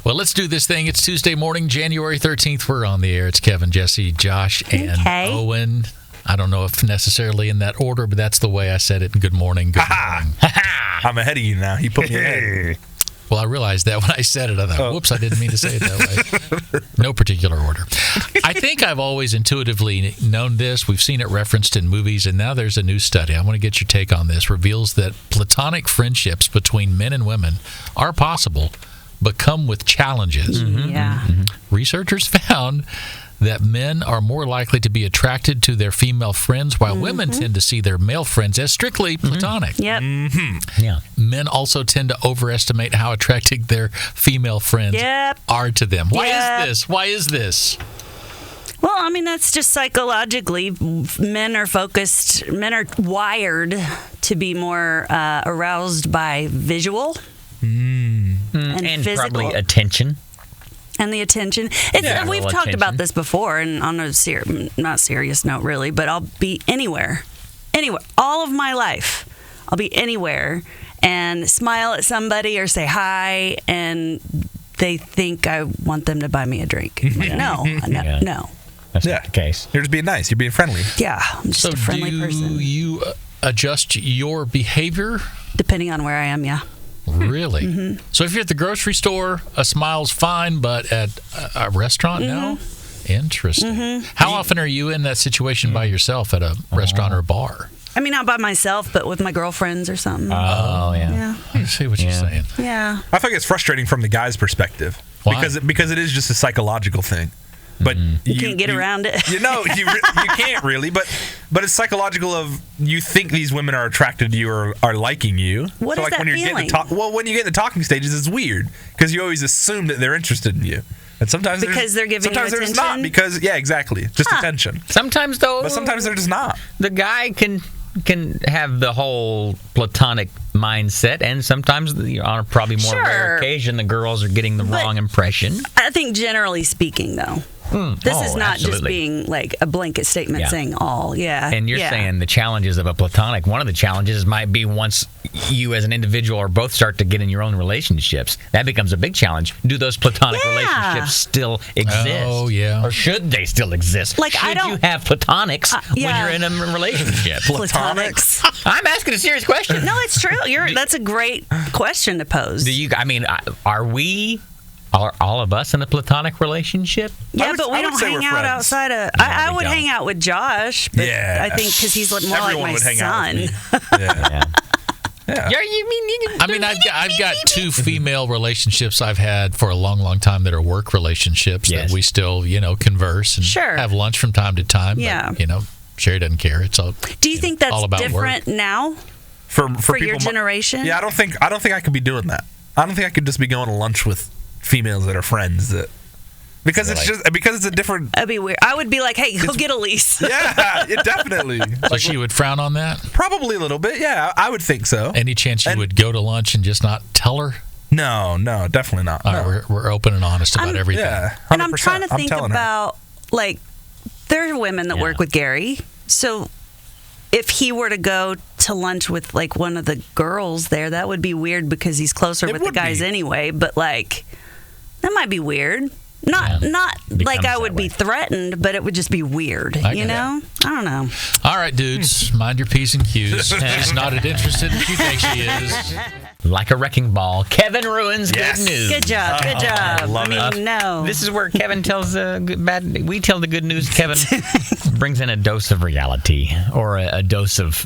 Well, let's do this thing. It's Tuesday morning, January 13th. We're on the air. It's Kevin, Jesse, Josh, and Owen. I don't know if necessarily in that order, but that's the way I said it. Good morning. Good morning. I'm ahead of you now. You put me ahead. Well, I realized that when I said it. I thought, whoops, I didn't mean to say it that way. No particular order. I think I've always intuitively known this. We've seen it referenced in movies, and now there's a new study. I want to get your take on this. Reveals that platonic friendships between men and women are possible, but come with challenges. Researchers found that men are more likely to be attracted to their female friends, while women tend to see their male friends as strictly platonic. Men also tend to overestimate how attractive their female friends are to them. Why is this? Well, I mean, that's just psychologically. Men are wired to be more aroused by visual and physical. Probably attention. And the attention. We've talked about this before, and on a not serious note, really, but I'll be anywhere. All of my life, I'll be anywhere and smile at somebody or say hi, and they think I want them to buy me a drink. Like, no. That's not the case. You're just being nice. You're being friendly. Yeah, I'm just a friendly person. Do you adjust your behavior? Depending on where I am, yeah. Really? So if you're at the grocery store, a smile's fine, but at a restaurant, no? Interesting. How often are you in that situation by yourself at a restaurant or a bar? I mean, not by myself, but with my girlfriends or something. I see what you're saying. Yeah. I think it's frustrating from the guy's perspective. Why? Because it is just a psychological thing. But you can't get around it. You can't really. But it's psychological of you think these women are attracted to you or are liking you. What is that when you're feeling? When you get in the talking stages, it's weird because you always assume that they're interested in you. And sometimes they're giving you attention. Sometimes they're just not because exactly, just attention. Sometimes though, but sometimes they're just not. The guy can have the whole platonic mindset, and sometimes on probably more rare occasion, the girls are getting the wrong impression. I think generally speaking, though. This is not just being like a blanket statement saying all. And you're saying the challenges of a platonic, one of the challenges might be once you as an individual or both start to get in your own relationships, that becomes a big challenge. Do those platonic relationships still exist? Oh, yeah. Or should they still exist? Like, should you have platonics when you're in a relationship? Platonics? I'm asking a serious question. No, it's true. That's a great question to pose. Are all of us in a platonic relationship? Yeah, but we don't hang out outside of... I would hang out with Josh, but I think because he's more Everyone like my son. I've got two female relationships I've had for a long, long time that are work relationships that we still, converse and have lunch from time to time. Yeah. But, Sherry doesn't care. It's all. Do you think that's all about different work. now for your generation? Yeah, I don't think I could be doing that. I don't think I could just be going to lunch with females that are friends because it's a different. That'd be weird. I would be like, hey, go get Elise. Yeah, definitely. So she would frown on that? Probably a little bit. Yeah, I would think so. Any chance you would go to lunch and just not tell her? No, definitely not. All right, we're open and honest about everything. Yeah, 100%. And I'm trying to think about there are women that work with Gary. So if he were to go to lunch with one of the girls there, that would be weird because he's closer with the guys anyway. But that might be weird. Not like I would be threatened, but it would just be weird. I don't know. All right, dudes, mind your P's and Q's. She's not as interested as you think she is. Like a wrecking ball, Kevin ruins good news. Good job. I love it. No. This is where Kevin tells we tell the good news. Kevin brings in a dose of reality or a dose of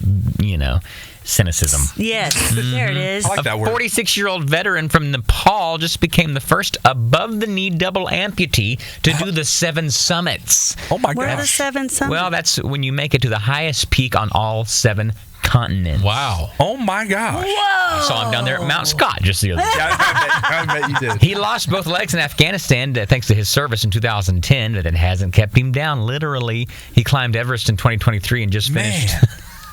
cynicism. Yes, there it is. I like that word. A 46-year-old veteran from Nepal just became the first above-the-knee double amputee to do the 7 summits. Oh, my gosh. Where are the 7 summits? Well, that's when you make it to the highest peak on all 7 continents. Wow. Oh, my gosh. Whoa. I saw him down there at Mount Scott just the other day. I bet you did. He lost both legs in Afghanistan thanks to his service in 2010, but it hasn't kept him down. Literally, he climbed Everest in 2023 and just finished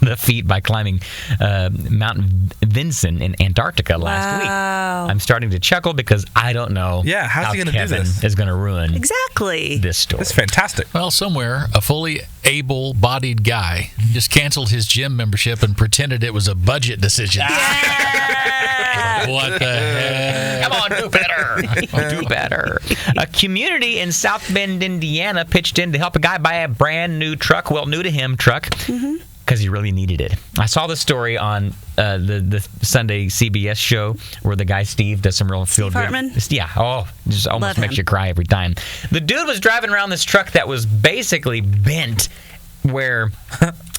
the feat by climbing Mount Vinson in Antarctica last week. I'm starting to chuckle because I don't know how's how he gonna do Kevin this? is going to ruin this story. It's fantastic. Well, somewhere, a fully able-bodied guy just canceled his gym membership and pretended it was a budget decision. Yes! What the heck? Come on, do better. Do better. A community in South Bend, Indiana pitched in to help a guy buy a brand new truck, well, new to him truck, because he really needed it. I saw this story on the Sunday CBS show where the guy Steve does some real field. Steve Hartman? Yeah. Oh, just almost Love makes him. you cry every time. The dude was driving around this truck that was basically bent where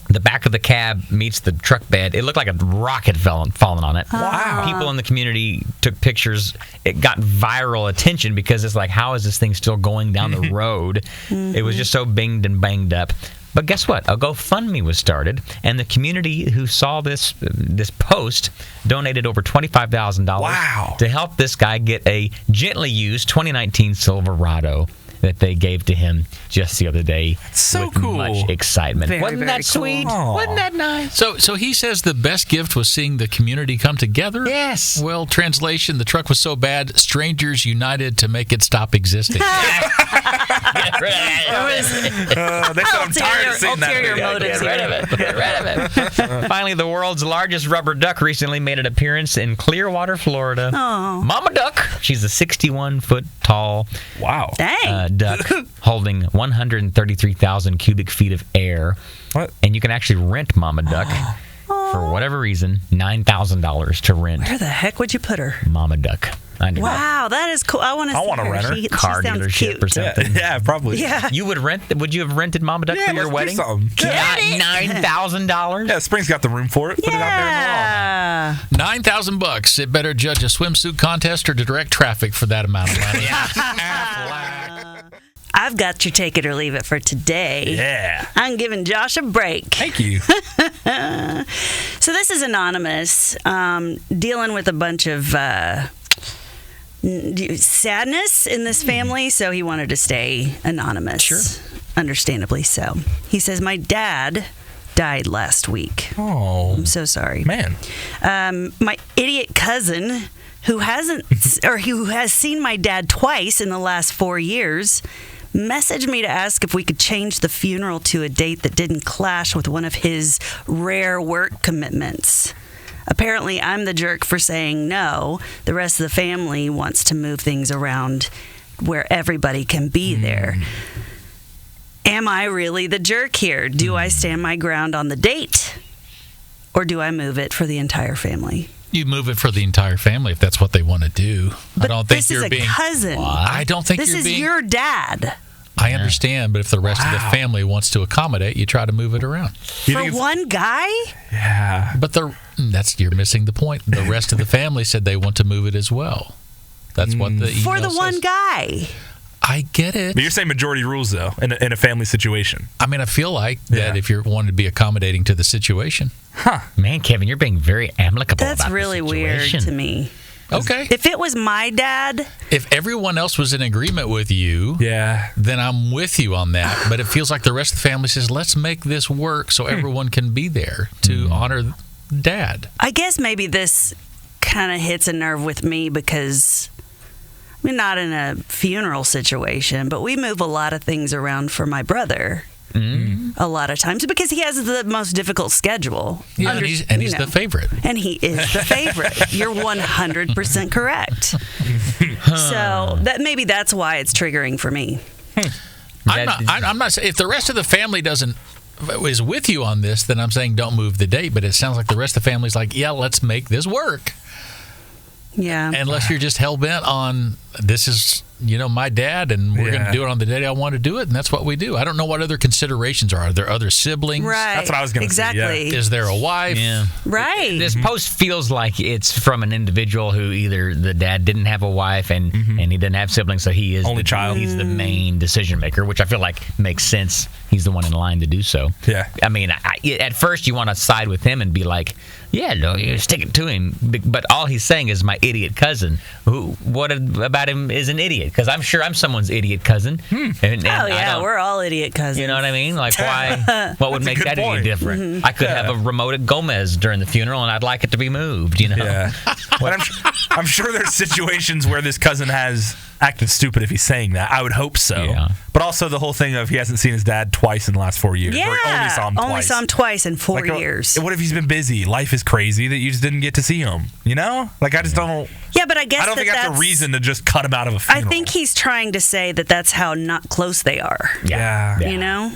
the back of the cab meets the truck bed. It looked like a rocket fallen on it. Wow. People in the community took pictures. It got viral attention because it's like, how is this thing still going down the road? It was just so binged and banged up. But guess what? A GoFundMe was started, and the community who saw this post donated over $25,000 to help this guy get a gently used 2019 Silverado that they gave to him just the other day. So with cool. Much excitement. Very, Wasn't very that sweet? cool. Wasn't that nice? So he says the best gift was seeing the community come together? Yes. Well, translation, the truck was so bad, strangers united to make it stop existing. They said, I'm tired of seeing that. Ulterior video. motives Get rid here. of it. Get rid of it. Finally, the world's largest rubber duck recently made an appearance in Clearwater, Florida. Oh. Mama Duck. She's a 61-foot tall Wow. Dang. duck holding 133,000 cubic feet of air. What? And you can actually rent Mama Duck for whatever reason, $9,000 to rent Where the heck would you put her? Mama Duck. I know. Wow, that is cool. I want to wanna rent her. She Car sounds dealership cute. or something. Yeah, probably. Yeah. You would rent? Would you have rented Mama Duck Yeah, for your let's do wedding? something. $9,000. Yeah, Spring's got the room for it. Put it out there in the lawn. Yeah. $9,000. It better judge a swimsuit contest or to direct traffic for that amount of money. I've got your take it or leave it for today. Yeah. I'm giving Josh a break. Thank you. So this is anonymous, dealing with a bunch of sadness in this family, so he wanted to stay anonymous. Sure. Understandably so. He says, my dad died last week. Oh, I'm so sorry. man. My idiot cousin, who has seen my dad twice in the last 4 years, messaged me to ask if we could change the funeral to a date that didn't clash with one of his rare work commitments. Apparently, I'm the jerk for saying no. The rest of the family wants to move things around where everybody can be there. Am I really the jerk here? Do I stand my ground on the date? Or do I move it for the entire family? You move it for the entire family if that's what they want to do. But I don't think this you're is a being. cousin. I don't think This you're is being. your dad. I understand, but if the rest of the family wants to accommodate, you try to move it around. You For think it's- one guy? Yeah. But you're missing the point. The rest of the family said they want to move it as well. That's what the email For the one says. guy. I get it. But you're saying majority rules, though, in a family situation. I mean, I feel like that if you're wanting to be accommodating to the situation. Man, Kevin, you're being very amicable That's about really the weird situation. to me. Okay. If it was my dad, If everyone else was in agreement with you, Yeah. then I'm with you on that. But it feels like the rest of the family says, let's make this work so everyone can be there to honor Dad. I guess maybe this kind of hits a nerve with me because we're not in a funeral situation, but we move a lot of things around for my brother. A lot of times because he has the most difficult schedule. Yeah, and he's the favorite. And he is the favorite. You're 100% correct. So maybe that's why it's triggering for me. I'm not saying if the rest of the family is with you on this, then I'm saying don't move the date. But it sounds like the rest of the family's like, yeah, let's make this work. Yeah. Unless you're just hell bent on this is my dad, and we're going to do it on the day I want to do it, and that's what we do. I don't know what other considerations are. Are there other siblings? Right. That's what I was gonna say, yeah. Exactly. Is there a wife? Yeah. Right. This post feels like it's from an individual who either the dad didn't have a wife and he didn't have siblings, so he is Only child. He's the main decision maker, which I feel like makes sense. He's the one in line to do so. Yeah. I mean, at first you want to side with him and be like, yeah, no, you stick it to him. But all he's saying is my idiot cousin. What about him is an idiot? Because I'm sure I'm someone's idiot cousin. And oh, yeah. We're all idiot cousins. you know what I mean? Like, why? What would make good that any point. different? I could have a remote at Gomez during the funeral, and I'd like it to be moved. Yeah. But I'm sure there's situations where this cousin has acting stupid if he's saying that. I would hope so. Yeah. But also the whole thing of he hasn't seen his dad twice in the last 4 years. Yeah, Or only saw him twice in 4 years. What if he's been busy? Life is crazy that you just didn't get to see him. You know? Like, I just don't. Yeah, but I guess I don't think that's a reason to just cut him out of a funeral. I think he's trying to say that that's how not close they are. Yeah. You know?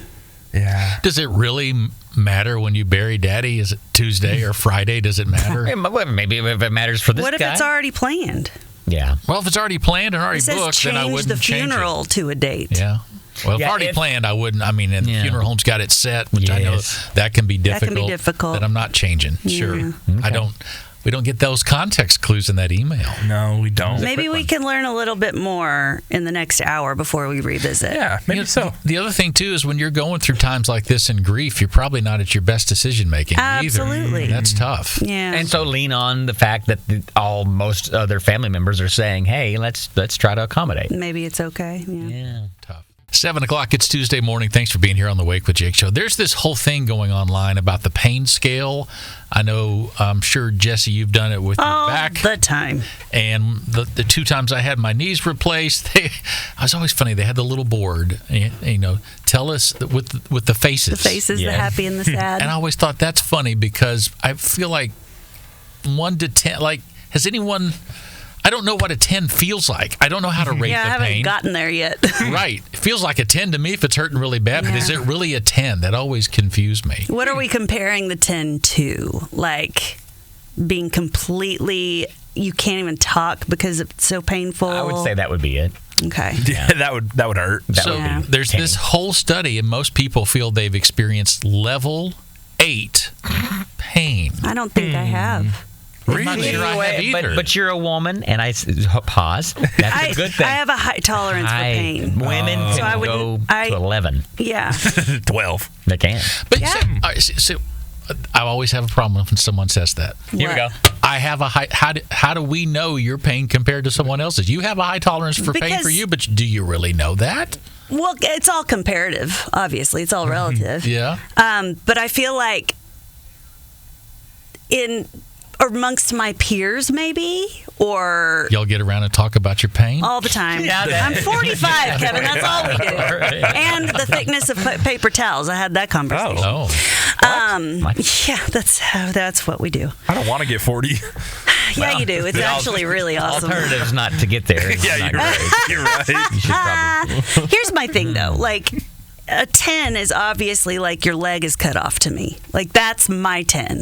Yeah. Does it really matter when you bury Daddy? Is it Tuesday or Friday? Does it matter? Maybe if it matters for this guy. What if it's already planned? Yeah. Well, if it's already planned and already It says booked, then I change wouldn't the change funeral it. to a date. Yeah. Well, if Yeah, already planned, I wouldn't. I mean, and the funeral home's got it set, which I know Yes. that can be difficult. That can be difficult. That I'm not changing. Sure. Yeah. We don't get those context clues in that email. No, we don't. Maybe we can learn a little bit more in the next hour before we revisit. Yeah, maybe You know, so. The other thing too is when you're going through times like this in grief, you're probably not at your best decision making either. Absolutely. That's tough. Yeah. And so lean on the fact that most other family members are saying, "Hey, let's try to accommodate." Maybe it's okay. Yeah. Tough. 7 o'clock, it's Tuesday morning. Thanks for being here on the Wake with Jake show. There's this whole thing going online about the pain scale. I know, I'm sure, Jesse, you've done it with your back. All the time. And the 2 times I had my knees replaced, it was always funny. They had the little board, tell us with the faces. The faces, the happy and the sad. And I always thought that's funny because I feel like 1 to 10, like, has anyone... I don't know what a 10 feels like. I don't know how to rate I the haven't pain. gotten there yet. Right. It feels like a 10 to me if it's hurting really bad, but is it really a 10? That always confused me. What are we comparing the 10 to? Like being completely, you can't even talk because it's so painful? I would say that would be it. Okay. Yeah, that would hurt. So there's this whole study, and most people feel they've experienced level 8 pain. I don't think I have. I'm not sure I have either. But you're a woman, and pause. That's a good thing. I have a high tolerance for pain. Women can go to 11. Yeah. 12. They can. But so I always have a problem when someone says that. Here we go. I have a high. How do we know your pain compared to someone else's? You have a high tolerance for pain for you, but do you really know that? Well, it's all comparative. Obviously, it's all relative. Yeah. But I feel like amongst my peers, maybe, or Y'all get around and talk about your pain? all the time. Yeah, I'm 45, Kevin. That's all we do. And the thickness of paper towels. I had that conversation. Oh. Yeah, that's what we do. I don't want to get 40. Yeah, you do. It's actually really awesome. Alternative's not to get there. Yeah, you're right. You're right. You should probably. Here's my thing, though. Like, a 10 is obviously like your leg is cut off to me. Like, that's my 10.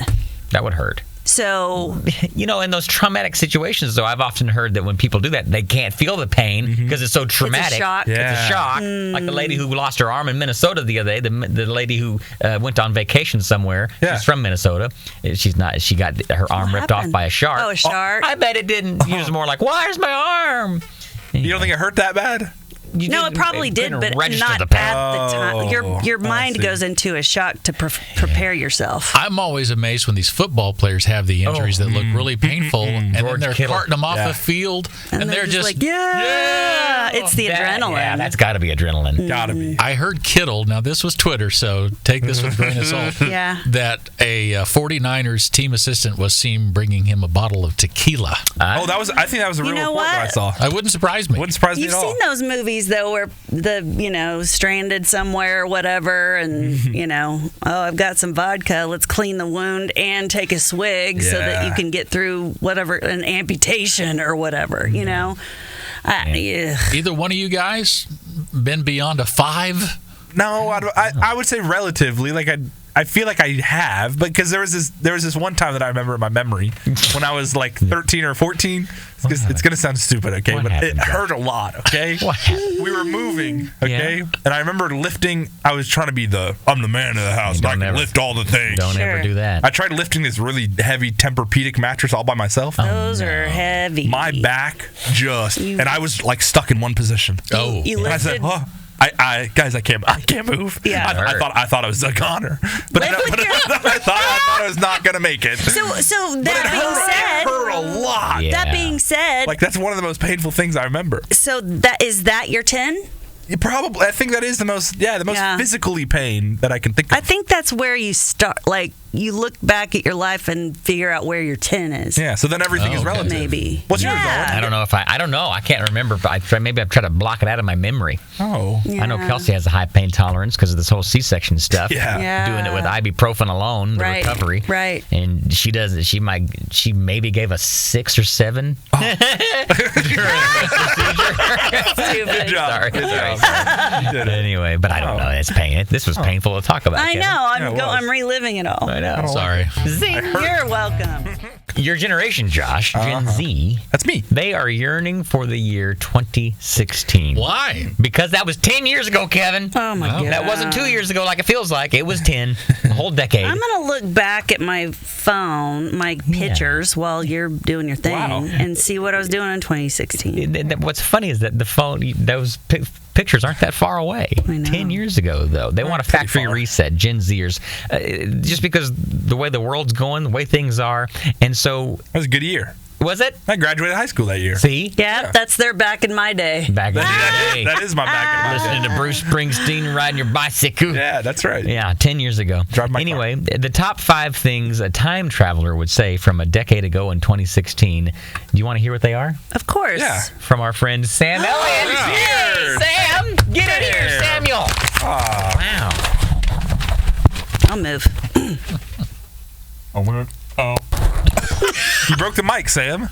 That would hurt. So, in those traumatic situations, though, I've often heard that when people do that, they can't feel the pain because it's so traumatic. It's a shock. Yeah. It's a shock. Like the lady who lost her arm in Minnesota the other day, the lady who went on vacation somewhere. Yeah. She's from Minnesota. She's not. She got her arm ripped off by a shark. Oh, a shark. I bet it didn't. It was more like, where's my arm? You don't think it hurt that bad? No, it probably did, but not at the time. Your mind goes into a shock to prepare yourself. I'm always amazed when these football players have the injuries that look really painful, and then George they're Kittle. carting them off the field, and they're just like, yeah, it's the adrenaline. Yeah, that's got to be adrenaline. Gotta be. I heard Kittle, now this was Twitter, so take this with a grain of salt, Yeah. that a 49ers team assistant was seen bringing him a bottle of tequila. I think that was a real know report that I what? saw. It wouldn't surprise me. Wouldn't surprise me You've at all. seen those movies, though, where stranded somewhere or whatever, and, I've got some vodka, let's clean the wound and take a swig so that you can get through whatever, an amputation or whatever, Either one of you guys been beyond a 5? No, I would say relatively. Like I feel like I have, because there was this one time that I remember in my memory when I was like 13 or 14. It's gonna sound stupid, okay, What but happened, it Joe? hurt a lot, okay. What happened? We were moving, okay, Yeah. and I remember lifting. I was trying to be I'm the man of the house. Don't I can ever- lift all the things. Don't ever do that. I tried lifting this really heavy Tempur-Pedic mattress all by myself. Those are heavy. My back and I was like stuck in one position. Oh. You And I said, lifted. guys, I can't move. Yeah. I thought I was a goner, but I thought I was not gonna make it. So that being It hurt a lot. Yeah. that being said, Like, that's one of the most painful things I remember. so is that your 10? Probably. I think that is the most physically pain that I can think of. I think that's where you start. Like, you look back at your life and figure out where your 10 is. Yeah, so then everything is relative. Maybe. What's yours, Owen? I don't know I don't know. I can't remember. But maybe I've tried to block it out of my memory. Oh. Yeah. I know Kelce has a high pain tolerance because of this whole C-section stuff. Yeah. Doing it with ibuprofen alone, the recovery. Right. And she does. She maybe gave a 6 or 7. Stupid. Good job. Sorry. Good job. Anyway, but I don't know. It's pain. This was painful to talk about. I Kevin. know. I'm reliving it all. I know. Sorry. You're welcome. Your generation, Josh, Gen Z. That's me. They are yearning for the year 2016. Why? Because that was 10 years ago, Kevin. Oh, my God. That wasn't 2 years ago like it feels like. It was 10. A whole decade. I'm going to look back at my phone, my pictures, while you're doing your thing, and see what I was doing in 2016. What's funny is that the phone, those pictures aren't that far away. 10 years ago, though. They want a factory reset, Gen Zers, just because the way the world's going, the way things are. And so... That was a good year. Was it? I graduated high school that year. See? Yeah, that's their back in my day. Back in the day. That is my back in my day. Listening to Bruce Springsteen riding your bicycle. Yeah, that's right. Yeah, 10 years ago. Anyway, the top 5 things a time traveler would say from a decade ago in 2016. Do you want to hear what they are? Of course. Yeah. From our friend Sam Elliott. Cheers. Sam, get in here, Samuel. Wow. I'll move. You broke the mic, Sam.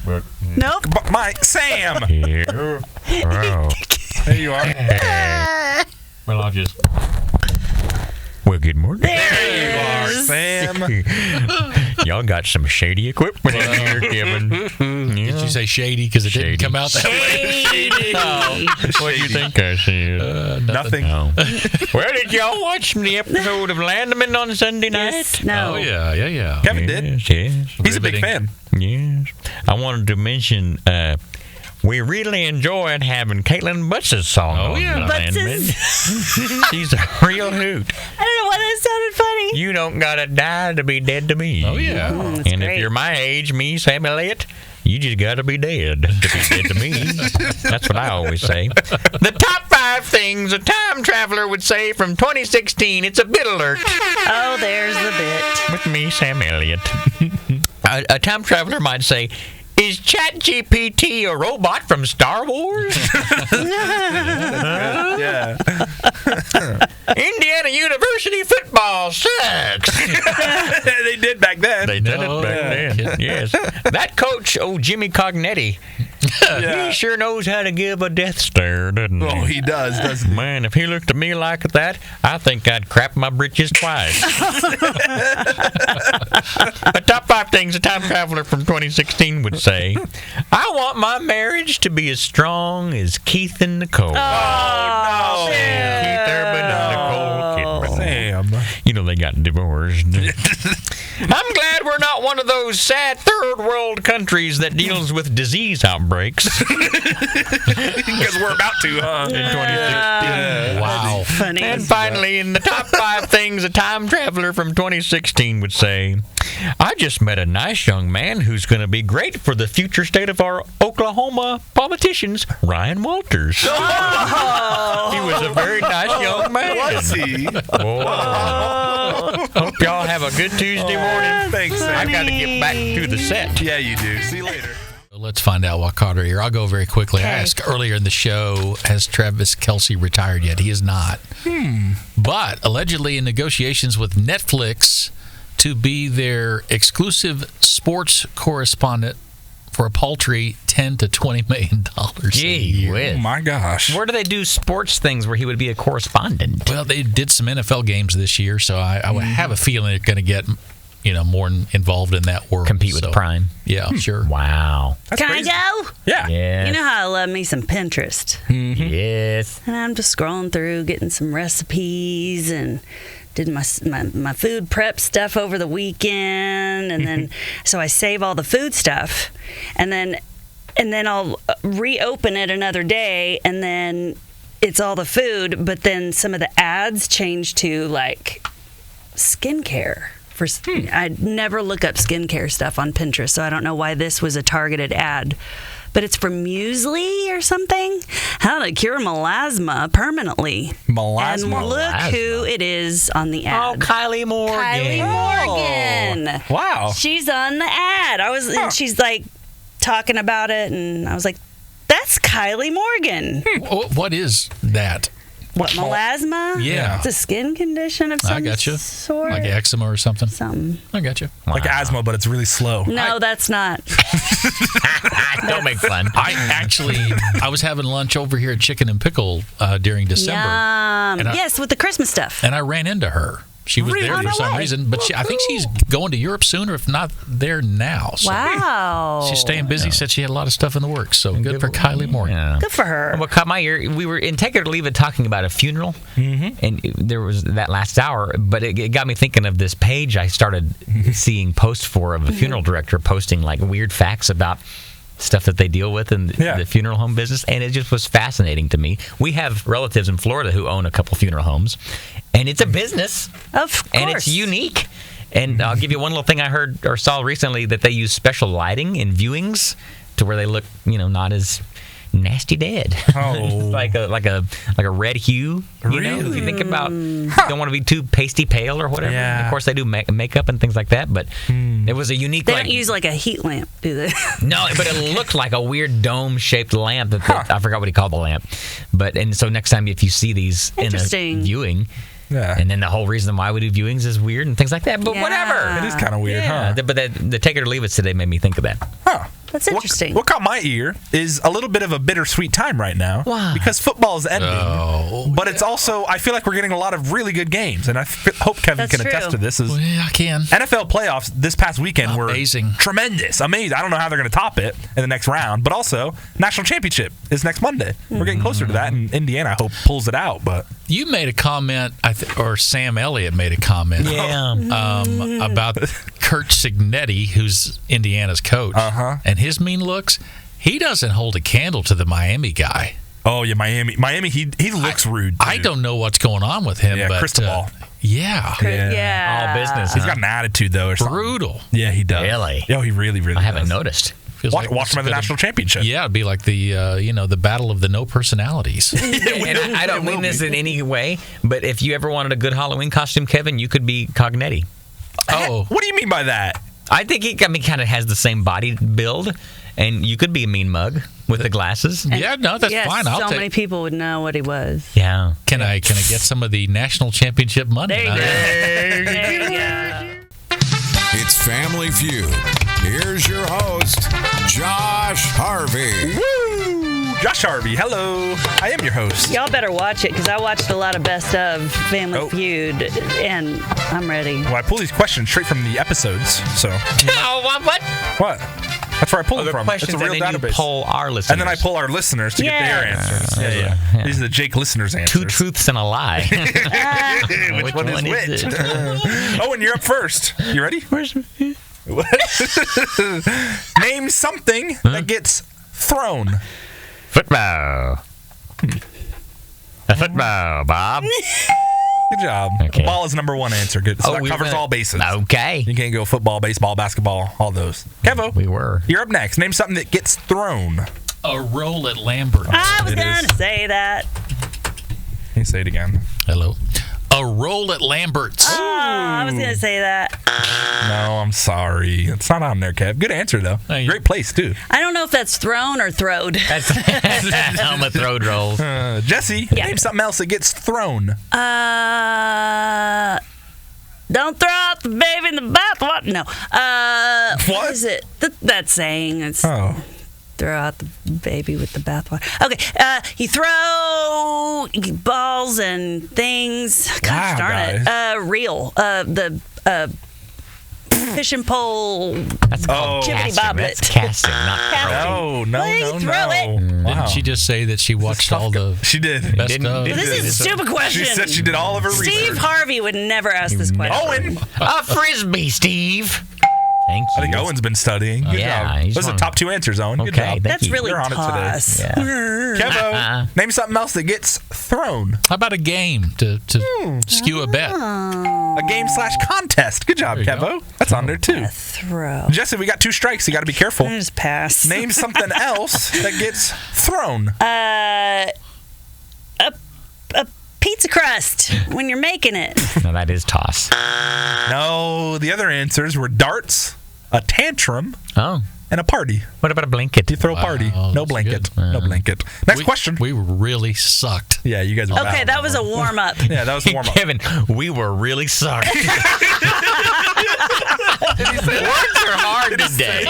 Nope. Mike, Sam. Here. Wow. There you are. Well, I'll just... Well, good morning. There you are, Sam. Y'all got some shady equipment in here, Kevin. Did you say shady because it didn't come out that way? What do you think I said? Nothing. No. Well, did y'all watch the episode of Landerman on Sunday night? Yes. No. Oh, yeah. Kevin did. Yes. He's a big fan. Yes. I wanted to mention we really enjoyed having Caitlin Butts' song on Landman. She's a real hoot. I don't know why that sounded funny. You don't gotta die to be dead to me. Oh, yeah. And if you're my age, me, Sam Elliott, you just gotta be dead to be dead to me. That's what I always say. The top 5 things a time traveler would say from 2016. It's a bit alert. Oh, there's the bit. With me, Sam Elliott. A time traveler might say, is ChatGPT a robot from Star Wars? Yeah. Indiana University football sucks. They did back then. They did it back then. Yes. That coach, Jimmy Cognetti, he sure knows how to give a death stare, doesn't he? Oh, he does, doesn't he? Man, if he looked at me like that, I think I'd crap my britches twice. The top 5 things a time traveler from 2016 would say. I want my marriage to be as strong as Keith and Nicole. Oh, no. Keith Urban and Nicole Kidman. Sam. You know they got divorced. I'm glad we're not one of those sad third world countries that deals with disease outbreaks. Because we're about to, huh? In 2016. Wow. Funny. And finally, in the top 5 things a time traveler from 2016 would say, I just met a nice young man who's going to be great for the future state of our Oklahoma politicians, Ryan Walters. Oh. He was a very nice young man. Was he? Oh. Hope y'all have a good Tuesday morning. Thanks, Sam. I got to get back to the set. Yeah, you do. See you later. Let's find out what caught her ear. I'll go very quickly. I asked earlier in the show, has Travis Kelce retired yet? He is not. But allegedly in negotiations with Netflix to be their exclusive sports correspondent for a paltry $10 to $20 million a year. whiz. Oh, my gosh. Where do they do sports things where he would be a correspondent? Well, they did some NFL games this year, so I would have a feeling they're going to get more involved in that world. Compete with Prime. Yeah, sure. Wow. That's Can crazy. I go? Yeah. Yes. You know how I love me some Pinterest. Yes. And I'm just scrolling through, getting some recipes, and did my food prep stuff over the weekend, and then so I save all the food stuff, and then I'll reopen it another day, and then it's all the food, but then some of the ads change to like skincare. I never look up skincare stuff on Pinterest, so I don't know why this was a targeted ad. but it's for muesli or something. How to cure melasma permanently. Melasma? And look who it is on the ad. Oh, Kylie Morgan. Kylie Morgan. Wow. She's on the ad. And she's like talking about it, and I was like, that's Kylie Morgan. What is that? What, melasma? Yeah. It's a skin condition of some I got you. sort. Like eczema or something. Something. I got you. Like asthma, but it's really slow. No, that's not. Don't make fun. I was having lunch over here at Chicken and Pickle during December. Yum. And Yes, with the Christmas stuff. And I ran into her. She was Really? there for No some way. reason, but I think she's going to Europe soon, or if not there now. So Wow. she's staying busy. Said she had a lot of stuff in the works. So good for Kylie Morgan. Yeah. Good for her. What caught my ear, we were in Take It or Leave It talking about a funeral, and there was that last hour, but it got me thinking of this page I started seeing posts for of a funeral director posting like weird facts about stuff that they deal with in the funeral home business, and it just was fascinating to me. We have relatives in Florida who own a couple funeral homes, and it's a business. Of course. And it's unique. And I'll give you one little thing I heard or saw recently, that they use special lighting in viewings to where they look, not as nasty dead. Oh. like a red hue. If you think about, don't want to be too pasty pale or whatever. Yeah. Of course, they do makeup and things like that, but it was a unique. They don't use like a heat lamp, do they? No, but it looked like a weird dome-shaped lamp. I forgot what he called the lamp. And so next time if you see these in a Interesting. viewing. Yeah. And then the whole reason why we do viewings is weird and things like that. But whatever. It is kind of weird, Yeah. huh? But the Take It or Leave It today made me think of that. Huh. That's interesting. What caught my ear is a little bit of a bittersweet time right now. Why? Because football is ending. Oh, but it's also, I feel like we're getting a lot of really good games, and I hope Kevin That's can true. attest to this. well, yeah, I can. NFL playoffs this past weekend were Amazing. tremendous, amazing. I don't know how they're going to top it in the next round, but also national championship is next Monday. We're getting closer to that, and Indiana, I hope, pulls it out. But You made a comment, or Sam Elliott made a comment about Kurt Signetti, who's Indiana's coach, and his mean looks. He doesn't hold a candle to the Miami guy. oh yeah, Miami, he looks rude. I dude. don't know what's going on with him. Yeah, but, Cristobal. Yeah. Yeah. All business. He's got an attitude though, or something. Brutal. Yeah, he does. Really? Oh, he really I haven't does. noticed. Feels Watch like him at the national championship. Yeah, it'd be like the the battle of the no personalities. And I don't mean this in any way, but if you ever wanted a good Halloween costume, Kevin, you could be Cognetti. Oh, What do you mean by that? I think he kind of has the same body build, and you could be a mean mug with the glasses. yeah, no, that's Yes, fine. I'll so take. many people would know what he was. Yeah. Can I get some of the national championship money? There you go. There you go. It's Family Feud. Here's your host, Josh Harvey. Woo! Josh Harvey, hello. I am your host. Y'all better watch it because I watched a lot of Best of Family Feud, and I'm ready. Well, I pull these questions straight from the episodes, so. Oh, what? What? That's where I pull them The from. questions, It's a real and then database. you poll our listeners. And then I pull our listeners to get their answers. Yeah. These are the Jake listeners' answers. Two truths and a lie. Which one is which? it? Oh, and you're up first. You ready? Name something that gets thrown. Football. A football, Bob. Good job. Okay. Ball is number one answer. Good. So that we covers were- all bases. Okay. You can't go football, baseball, basketball, all those. Kevo, We were. you're up next. Name something that gets thrown. A roll at Lambert. I was It going is. to say that. Can you say it again? Hello. A roll at Lambert's. Oh, I was going to say that. No, I'm sorry. It's not on there, Kev. Good answer, though. Hey. Great place, too. I don't know if that's thrown or throwed. That's helmet throw rolls. Jesse, name something else that gets thrown. Don't throw out the baby in the bathwater. No. What What? is it? That saying. It's Oh. throw out the baby with the bathwater. Okay. You throw balls and things. Gosh Wow, darn guys. it. Reel. The fishing pole. That's called Chippity casting. boblet. That's casting, not throwing. No. Please throw it. Wow. Didn't she just say that she watched all the She did. best Didn't- of? didn't- This is a stupid question. She said she did all of her Steve research. Harvey would never ask this question. Owen. A frisbee, Steve. Thank you. I think Owen's been studying. Good Yeah, job. he's Those are one- top 2 answers, Owen. Good Okay, job. thank That's you. really You're on it today. toss. Yeah. Kevo, name something else that gets thrown. How about a game to skew a bet? A game/contest. Good job, There you Kevo. That's on there too. Throw. Jesse, we got 2 strikes. You got to be careful. I just pass. Name something else that gets thrown. A pizza crust when you're making it. No, that is toss. No, the other answers were darts, a tantrum, Oh. and a party. What about a blanket? You throw a party. Wow, No that's blanket. good. No blanket. Next question. We really sucked. Yeah, you guys were Okay, bad. that was a warm up. Yeah, that was a warm up. Kevin, we were really sorry. Words are hard today.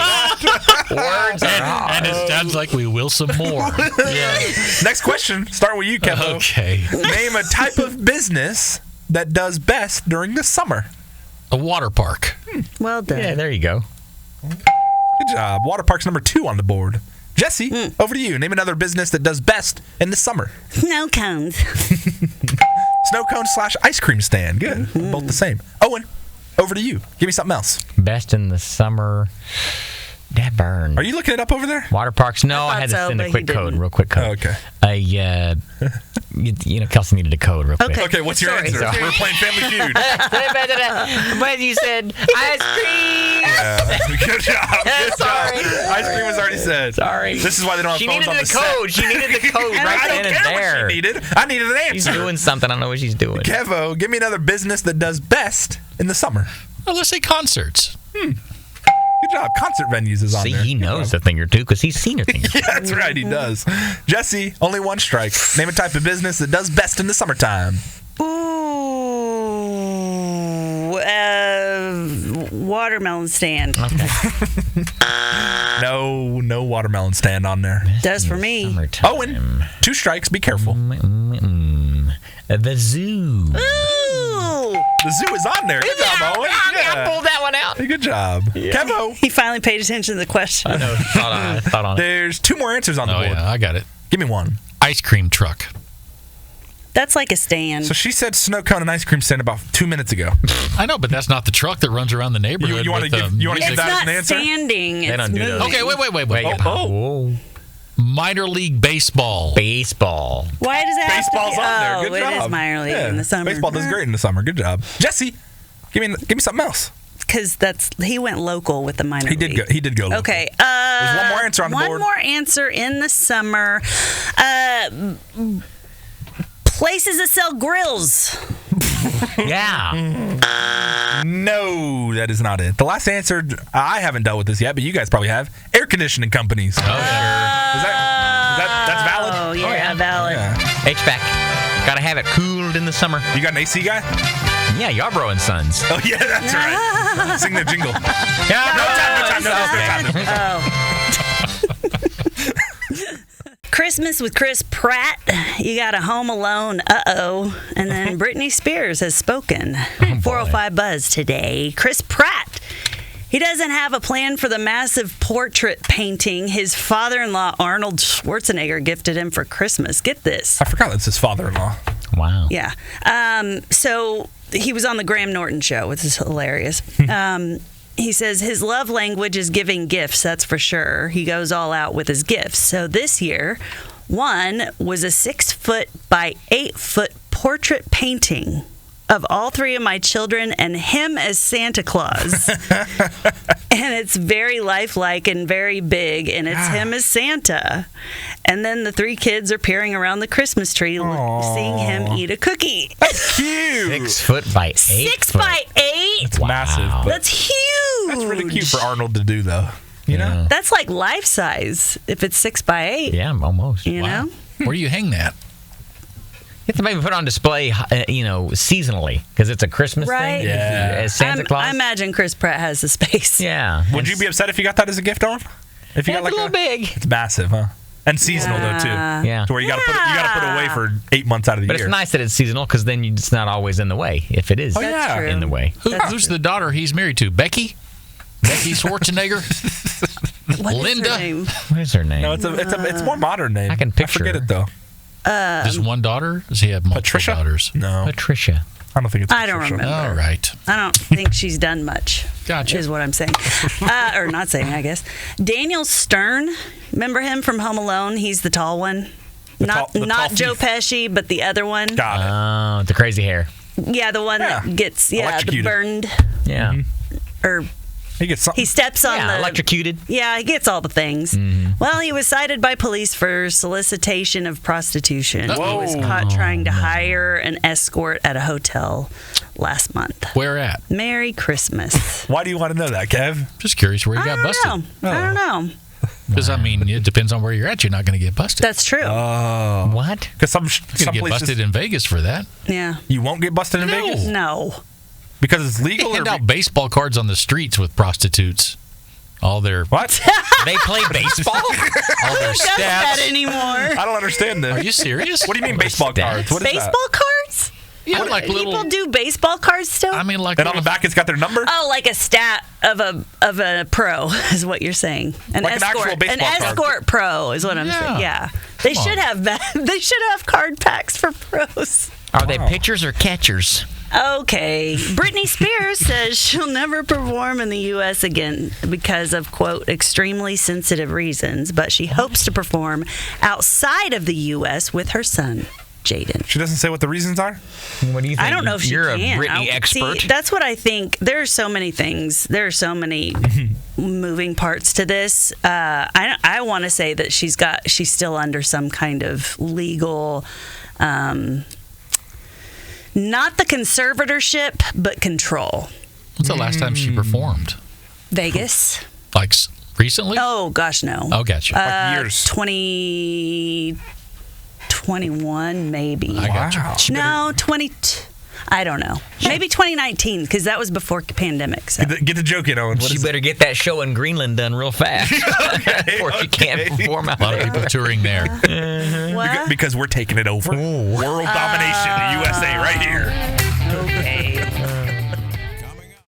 Words are hard. And it sounds like we will some more. Yeah. Next question. Start with you, Kevo. Okay. Name a type of business that does best during the summer. A water park. Well done. Yeah, there you go. Good job. Water park's number 2 on the board. Jesse, over to you. Name another business that does best in the summer. Snow cones. Snow cone/ice cream stand. Good. Both the same. Owen, over to you. Give me something else. Best in the summer. That burn. Are you looking it up over there? Water parks? No, I thought had to so, send but a he quick code, didn't. real quick code. Oh, okay. Kelsey needed a code real quick. Okay. Okay, what's your Sorry. answer? We're playing Family Feud. But you said ice cream. Yeah. Good job. Good Sorry. job. Ice cream was already said. Sorry. This is why they don't have She phones needed on the the set. code. She needed the code right I then don't and care there. what she needed. I needed an She's answer. doing something. I don't know what she's doing. Kevo, give me another business that does best in the summer. Well, let's say concerts. Good job. Concert venues is on See, there. he knows a thing or two because he's seen a thing or two. Yeah, that's right. He does. Jesse, only 1 strike. Name a type of business that does best in the summertime. Ooh, watermelon stand. Okay. No watermelon stand on there. Does for me. Summertime. Owen, 2 strikes. Be careful. The zoo. Ooh, The zoo is on there. Good job, Owen. I pulled that one out. Good job. Kevo, he finally paid attention to the question. I know. Thought on it. there's 2 more answers on the Oh, board. yeah, I got it. Give me one. Ice cream truck. That's like a stand. So she said snow cone and ice cream stand about 2 minutes ago. I know, but that's not the truck that runs around the neighborhood. You wanna with, give- you wanna music. give it's that as not an answer? standing. It's don't do those. moving. Okay, wait. Oh. Minor league baseball. Baseball. Why does it have Baseball's to be? on there. Oh, Good job. it is minor league Yeah. in the summer. Baseball does great in the summer. Good job. Jesse, give me something else. Because he went local with the minor He league. did go local. Okay. There's one more answer on the board. One more answer in the summer. Places that sell grills. Yeah. No, that is not it. The last answer, I haven't dealt with this yet, but you guys probably have. Air conditioning companies. Oh, sure. That's valid? Oh, yeah, valid. Yeah. HVAC. Gotta have it cooled in the summer. You got an AC guy? Yeah, Yarbrough and Sons. Oh, yeah, that's right. Sing the jingle. Yeah, No time. Christmas with Chris Pratt. You got a Home Alone. Uh-oh. And then Britney Spears has spoken. 405 Buzz today. Chris Pratt. He doesn't have a plan for the massive portrait painting his father-in-law, Arnold Schwarzenegger, gifted him for Christmas. Get this. I forgot that's his father-in-law. Wow. Yeah. So he was on the Graham Norton show, which is hilarious. He says his love language is giving gifts, that's for sure. He goes all out with his gifts. So this year, one was a 6-foot by 8-foot portrait painting of all 3 of my children and him as Santa Claus. And it's very lifelike and very big, and it's him as Santa. And then the 3 kids are peering around the Christmas tree, seeing him eat a cookie. That's cute. 6 foot by 8 6 foot. by 8? It's massive. But That's huge. that's really cute for Arnold to do, though. You know? Yeah. That's like life size if it's 6 by 8. Yeah, almost. You Wow. know? Where do you hang that? You have to maybe put it on display, seasonally, because it's a Christmas Right. thing. Yeah. As Santa Claus. I imagine Chris Pratt has the space. Yeah. Would you be upset if you got that as a gift, Owen? If you Yeah, got it's like a little big. It's massive, huh? And seasonal though too. Yeah. To where you got to put away for 8 months out of the But year. it's nice that it's seasonal because then it's not always in the way. If it is That's yeah. true. in the way. Who's the daughter he's married to? Becky? Becky Schwarzenegger? What is her Linda? name? What is her name? No, it's a more modern name. I can picture forget her. it though. Just one daughter? Does he have multiple Patricia? daughters? No. Patricia. I don't think it's. I don't remember. All right. I don't think she's done much. Gotcha. Is what I'm saying. Or not saying, I guess. Daniel Stern, remember him from Home Alone? He's the tall one. Not tall Joe thief. Pesci, but the other one. Got it. Oh, the crazy hair. Yeah, the one that gets the Electrocuted. burned. Yeah. Or He gets something. he steps on Yeah, the electrocuted. Yeah, he gets all the things. Well, he was cited by police for solicitation of prostitution. He was caught trying to hire an escort at a hotel last month. Where at? Merry Christmas. Why do you want to know that, Kev? Just curious where you got busted. I don't know. Because, I mean, it depends on where you're at. You're not going to get busted. That's true. What? Because some You're going to get places busted in Vegas for that. Yeah. you won't get busted in No. Vegas No. because it's legal. They Or hand out baseball cards on the streets with prostitutes. All their what? They play baseball? all their Does that stats. anymore? I don't understand this. Are you serious? What do you mean baseball cards? What is Baseball that? cards? Yeah, like People little. do baseball cards still? I mean, like And on the back, it's got their number. Oh, like a stat of a pro is what you're saying. Like an actual baseball card. escort pro is what I'm Yeah. saying. Yeah, they Come should on. have that. They should have card packs for pros. Are they pitchers or catchers? Okay, Britney Spears says she'll never perform in the U.S. again because of quote extremely sensitive reasons, but she hopes to perform outside of the U.S. with her son. Jaden. She doesn't say what the reasons are. What do you think? I don't know if she You're can. a Britney expert. See, that's what I think. There are so many things. There are so many moving parts to this. I want to say that she's still under some kind of legal, not the conservatorship, but control. When's the last time she performed? Vegas. Like recently? Oh gosh, no. Oh, gotcha. Like years. 2021 maybe. I got you. No, 20. I don't know. Maybe 2019 because that was before pandemic. So. Get the joke in, Owen. What She is better get that show in Greenland done real fast before she can't perform out A lot of there. people touring there. What? Because we're taking it over. World domination, the USA, right here. Okay.